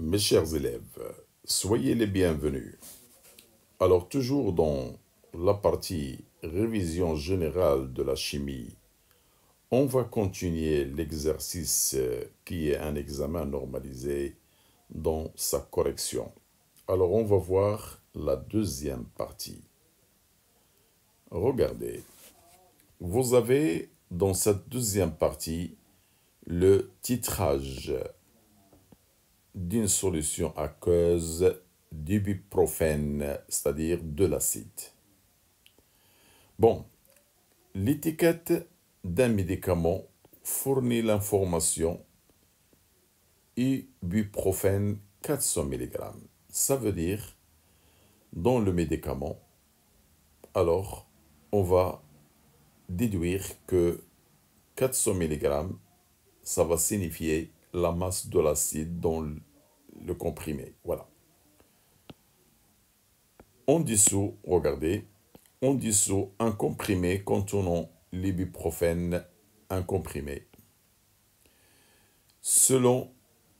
Mes chers élèves, soyez les bienvenus. Alors toujours dans la partie révision générale de la chimie, on va continuer l'exercice qui est un examen normalisé dans sa correction. Alors on va voir la deuxième partie. Regardez, vous avez dans cette deuxième partie le titrage d'une solution aqueuse d'ibuprofène, c'est-à-dire de l'acide. Bon, l'étiquette d'un médicament fournit l'information ibuprofène 400 mg. Ça veut dire, dans le médicament, alors on va déduire que 400 mg, ça va signifier la masse de l'acide dans le comprimé. Voilà. On dissout, regardez, on dissout un comprimé contenant l'ibuprofène, un comprimé, selon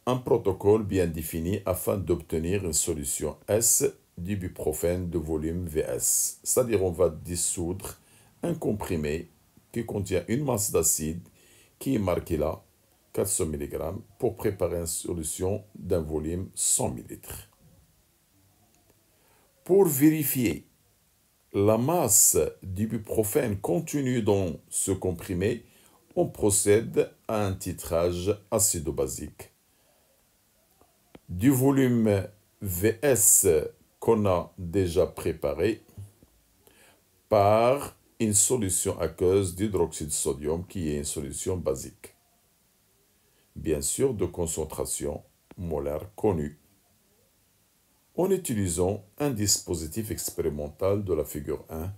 un protocole bien défini afin d'obtenir une solution S d'ibuprofène de volume VS. C'est-à-dire on va dissoudre un comprimé qui contient une masse d'acide qui est marquée là, 400 mg, pour préparer une solution d'un volume 100 ml. Pour vérifier la masse d'ibuprofène contenue dans ce comprimé, on procède à un titrage acido-basique du volume VS qu'on a déjà préparé par une solution aqueuse d'hydroxyde de sodium qui est une solution basique, bien sûr de concentration molaire connue, en utilisant un dispositif expérimental de la figure 1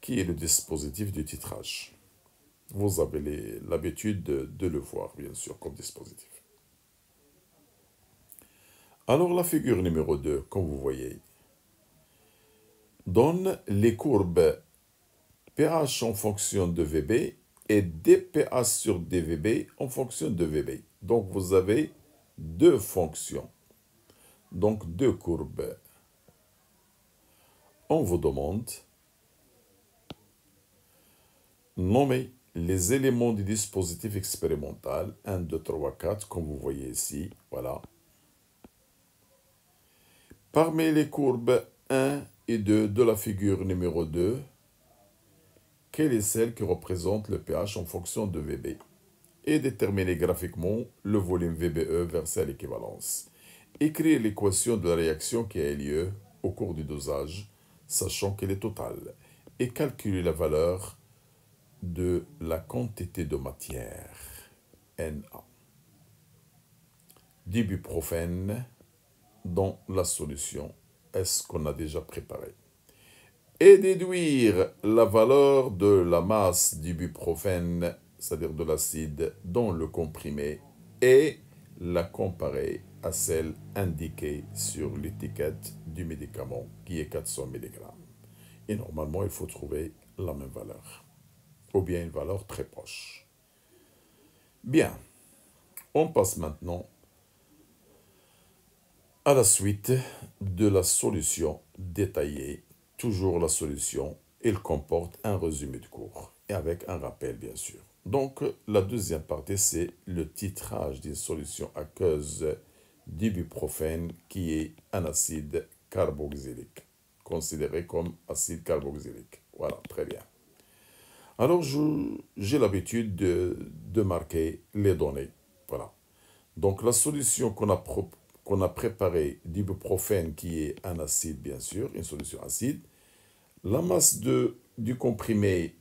qui est le dispositif du titrage. Vous avez l'habitude de le voir, bien sûr, comme dispositif. Alors, la figure numéro 2, comme vous voyez, donne les courbes pH en fonction de VB et dPH sur dVB en fonction de VB. Donc, vous avez deux fonctions, donc deux courbes. On vous demande nommer les éléments du dispositif expérimental 1, 2, 3, 4, comme vous voyez ici, voilà. Parmi les courbes 1 et 2 de la figure numéro 2, quelle est celle qui représente le pH en fonction de VB? Et déterminer graphiquement le volume VBE versé à l'équivalence. Écrire l'équation de la réaction qui a eu lieu au cours du dosage, sachant qu'elle est totale, et calculer la valeur de la quantité de matière, Na, d'ibuprofène dans la solution S qu'on a déjà préparée, et déduire la valeur de la masse d'ibuprofène, c'est-à-dire de l'acide, dans le comprimé, et la comparer à celle indiquée sur l'étiquette du médicament, qui est 400 mg. Et normalement, il faut trouver la même valeur, ou bien une valeur très proche. Bien, on passe maintenant à la suite de la solution détaillée. Toujours la solution, elle comporte un résumé de cours, et avec un rappel bien sûr. Donc, la deuxième partie, c'est le titrage d'une solution aqueuse d'ibuprofène qui est un acide carboxylique, considéré comme acide carboxylique. Voilà, très bien. Alors, j'ai l'habitude de marquer les données. Voilà. Donc, la solution qu'on a préparée d'ibuprofène, qui est un acide, bien sûr, une solution acide, la masse du comprimé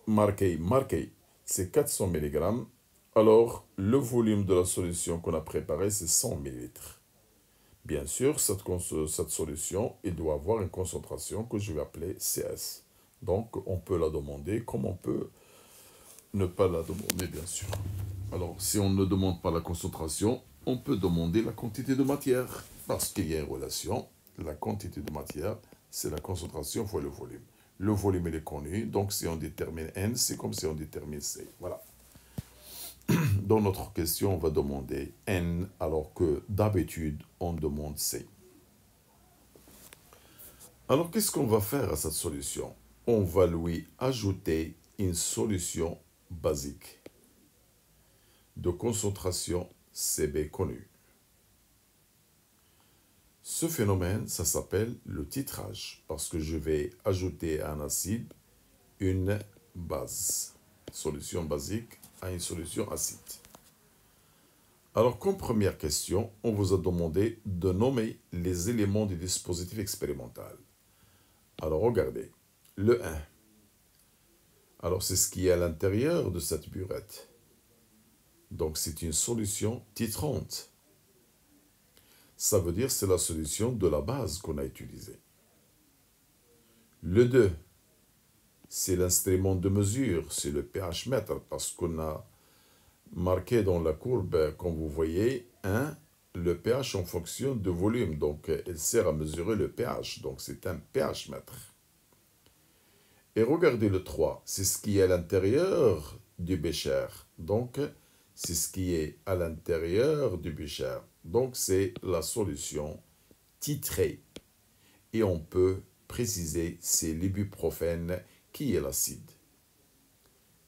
marqué, c'est 400 mg. Alors, le volume de la solution qu'on a préparée, c'est 100 ml. Bien sûr, cette solution, il doit avoir une concentration que je vais appeler CS. Donc, on peut la demander comme on peut ne pas la demander, bien sûr. Alors, si on ne demande pas la concentration, on peut demander la quantité de matière. Parce qu'il y a une relation, la quantité de matière, c'est la concentration fois le volume. Le volume, il est connu, donc si on détermine N, c'est comme si on détermine C. Voilà. Dans notre question, on va demander N alors que d'habitude, on demande C. Alors, qu'est-ce qu'on va faire à cette solution? On va lui ajouter une solution basique de concentration Cb connue. Ce phénomène, ça s'appelle le titrage parce que je vais ajouter à un acide une base. Solution basique à une solution acide. Alors, comme première question, on vous a demandé de nommer les éléments du dispositif expérimental. Alors, regardez. Le 1. Alors, c'est ce qui est à l'intérieur de cette burette. Donc, c'est une solution titrante. Ça veut dire que c'est la solution de la base qu'on a utilisée. Le 2, c'est l'instrument de mesure, c'est le pH mètre, parce qu'on a marqué dans la courbe, comme vous voyez, 1, le pH en fonction de volume. Donc, elle sert à mesurer le pH. Donc, c'est un pH mètre. Et regardez le 3, c'est ce qui est à l'intérieur du bécher. Donc, c'est ce qui est à l'intérieur du bécher. Donc, c'est la solution titrée. Et on peut préciser, c'est l'ibuprofène qui est l'acide.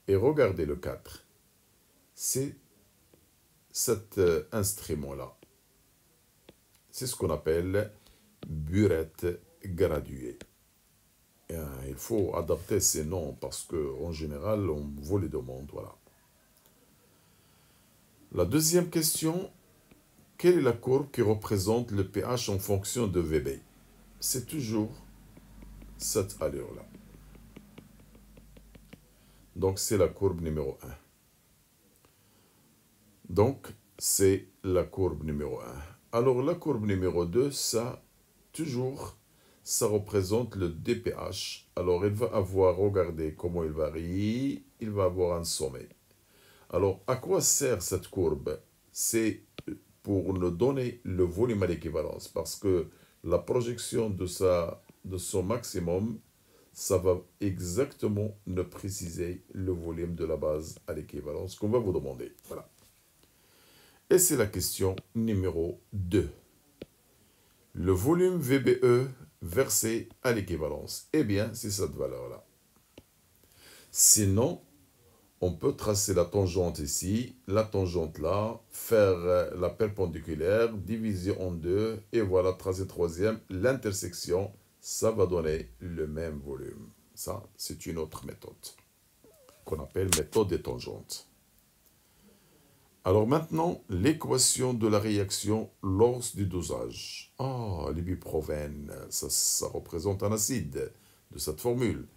Et regardez le 4. C'est cet instrument-là. C'est ce qu'on appelle burette graduée. Il faut adapter ces noms parce qu'en général, on vous les demande. Voilà. La deuxième question, quelle est la courbe qui représente le pH en fonction de VB? C'est toujours cette allure-là. Donc, c'est la courbe numéro 1. Donc, c'est la courbe numéro 1. Alors, la courbe numéro 2, ça, toujours, ça représente le dPH. Alors, il va avoir, regardez comment il varie, il va avoir un sommet. Alors, à quoi sert cette courbe? C'est pour nous donner le volume à l'équivalence, parce que la projection de son maximum, ça va exactement nous préciser le volume de la base à l'équivalence qu'on va vous demander. Voilà. Et c'est la question numéro 2. Le volume VBE versé à l'équivalence. Eh bien, c'est cette valeur-là. Sinon, on peut tracer la tangente ici, la tangente là, faire la perpendiculaire, diviser en 2, et voilà, tracer troisième, l'intersection, ça va donner le même volume. Ça, c'est une autre méthode, qu'on appelle méthode des tangentes. Alors maintenant, l'équation de la réaction lors du dosage. L'ibuprofène, ça représente un acide de cette formule.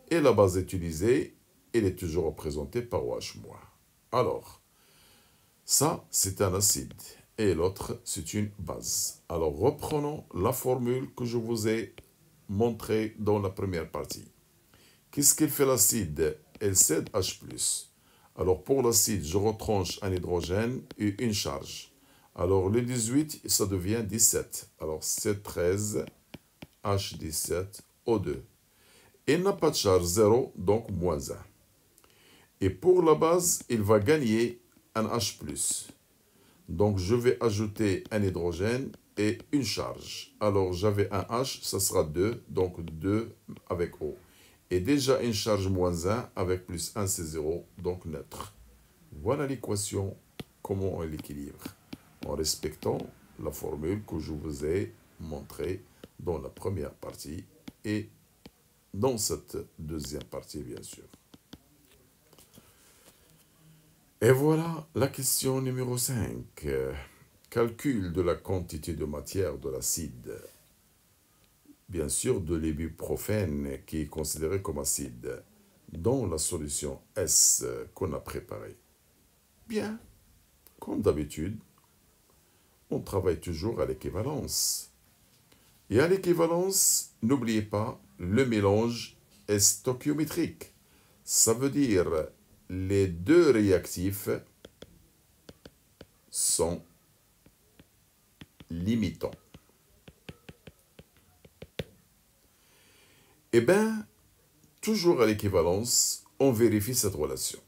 Et la base utilisée, elle est toujours représentée par OH-. Alors, ça, c'est un acide. Et l'autre, c'est une base. Alors, reprenons la formule que je vous ai montrée dans la première partie. Qu'est-ce qu'il fait l'acide? Elle cède H+. Alors, pour l'acide, je retranche un hydrogène et une charge. Alors, le 18, ça devient 17. Alors, c'est 13, H17, O2. Il n'a pas de charge 0, donc moins 1. Et pour la base, il va gagner un H+. Donc, je vais ajouter un hydrogène et une charge. Alors, j'avais un H, ça sera 2, donc 2 avec O. Et déjà une charge moins 1 avec plus 1, c'est 0, donc neutre. Voilà l'équation, comment on l'équilibre, en respectant la formule que je vous ai montrée dans la première partie et dans cette deuxième partie, bien sûr. Et voilà la question numéro 5. Calcul de la quantité de matière de l'acide. Bien sûr, de l'ibuprofène qui est considéré comme acide dans la solution S qu'on a préparée. Bien, comme d'habitude, on travaille toujours à l'équivalence. Et à l'équivalence, n'oubliez pas, le mélange est stoichiométrique. Ça veut dire les deux réactifs sont limitants. Eh bien, toujours à l'équivalence, on vérifie cette relation.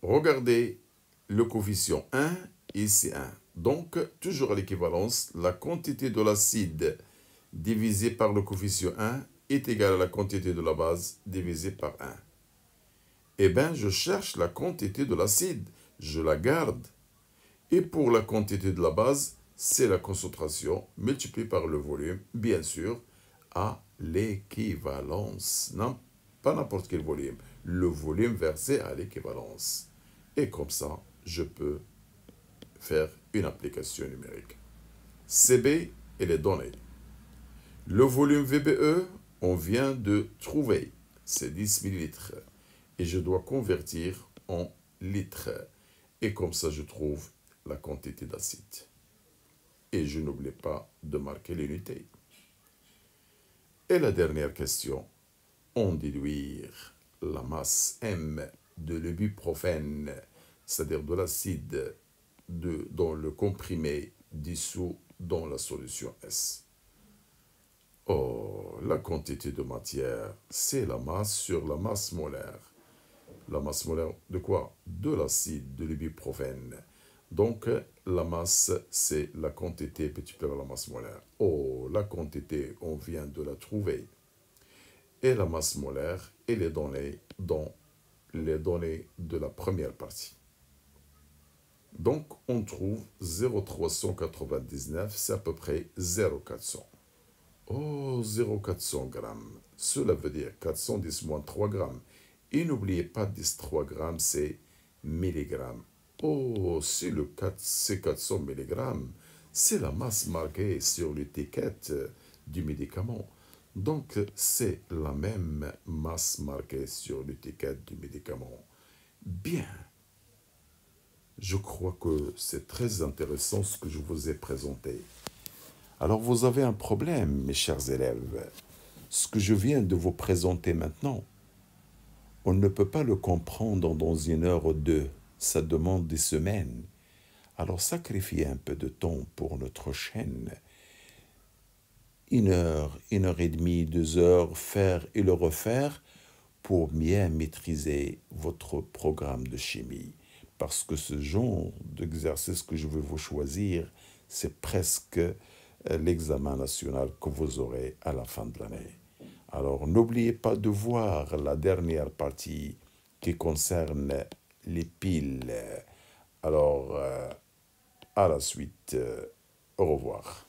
regardez le coefficient 1, ici 1. Donc, toujours à l'équivalence, la quantité de l'acide divisé par le coefficient 1 est égale à la quantité de la base divisée par 1. Eh bien, je cherche la quantité de l'acide, je la garde. Et pour la quantité de la base, c'est la concentration multipliée par le volume, bien sûr, à l'équivalence. Non, pas n'importe quel volume. Le volume versé à l'équivalence. Et comme ça, je peux faire une application numérique. CB et les données. Le volume VBE, on vient de trouver, c'est 10 millilitres. Et je dois convertir en litres. Et comme ça, je trouve la quantité d'acide. Et je n'oublie pas de marquer l'unité. Et la dernière question, on déduire la masse M de l'ibuprofène, c'est-à-dire de l'acide dans le comprimé dissous dans la solution S. Oh, la quantité de matière, c'est la masse sur la masse molaire. La masse molaire de quoi? De l'acide, de l'ibuprofène. Donc, la masse, c'est la quantité multipliée par la masse molaire. Oh, la quantité, on vient de la trouver. Et la masse molaire, elle est donnée dans les données de la première partie. Donc, on trouve 0,399, c'est à peu près 0,400. Oh, 0,400 grammes. Cela veut dire 410 moins 3 grammes. Et n'oubliez pas, 3 grammes, c'est milligrammes. Oh, c'est 400 milligrammes. C'est la masse marquée sur l'étiquette du médicament. Donc, c'est la même masse marquée sur l'étiquette du médicament. Bien. Je crois que c'est très intéressant ce que je vous ai présenté. Alors, vous avez un problème, mes chers élèves. Ce que je viens de vous présenter maintenant, on ne peut pas le comprendre dans 1 heure ou 2. Ça demande des semaines. Alors, sacrifiez un peu de temps pour notre chaîne. 1 heure, 1 heure et demie, 2 heures, faire et le refaire pour bien maîtriser votre programme de chimie. Parce que ce genre d'exercice que je vais vous choisir, c'est presque l'examen national que vous aurez à la fin de l'année. Alors, n'oubliez pas de voir la dernière partie qui concerne les piles. Alors, à la suite, au revoir.